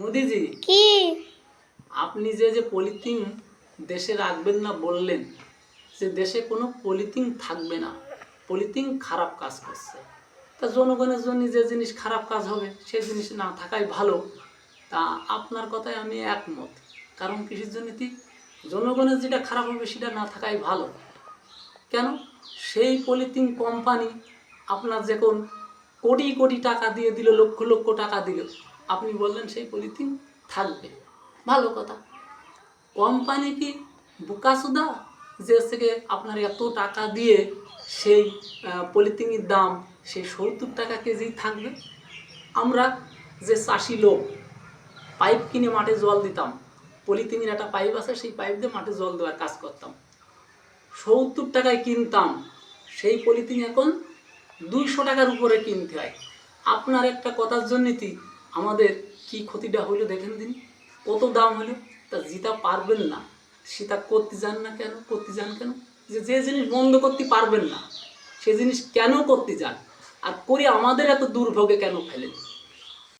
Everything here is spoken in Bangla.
মোদিজি কি আপনি যে যে পলিথিন দেশে রাখবেন না বললেন, যে দেশে কোনো পলিথিন থাকবে না, পলিথিন খারাপ কাজ করছে। তা জনগণের জন্য যে জিনিস খারাপ কাজ হবে সেই জিনিস না থাকাই ভালো। তা আপনার কথায় আমি একমত, কারণ কৃষির জন্য জনগণের যেটা খারাপ হবে সেটা না থাকাই ভালো। কেন? সেই পলিথিন কোম্পানি আপনার যখন কোটি কোটি টাকা দিয়ে দিল, লক্ষ লক্ষ টাকা দিল, আপনি বললেন সেই পলিথিন থাকবে, ভালো কথা। কোম্পানি কি বোকাসুদা যে থেকে আপনার এত টাকা দিয়ে সেই পলিথিনের দাম সেই 70 টাকা কেজি থাকবে? আমরা যে চাষি লোক পাইপ কিনে মাঠে জল দিতাম, পলিথিনের একটা পাইপ আছে, সেই পাইপ দিয়ে মাঠে জল দেওয়ার কাজ করতাম, 70 টাকায় কিনতাম, সেই পলিথিন এখন 200 টাকার উপরে কিনতে হয়। আপনার একটা কথার জন্যই আমাদের কি ক্ষতিটা হইলো দেখেন দিন, কত দাম হলো। তা যেটা পারবেন না সেটা করতে যান না কেন? করতে যান কেন? যে জিনিস বন্ধ করতে পারবেন না সে জিনিস কেন করতে যান? আর করে আমাদের এত দুর্ভোগে কেন ফেলেন?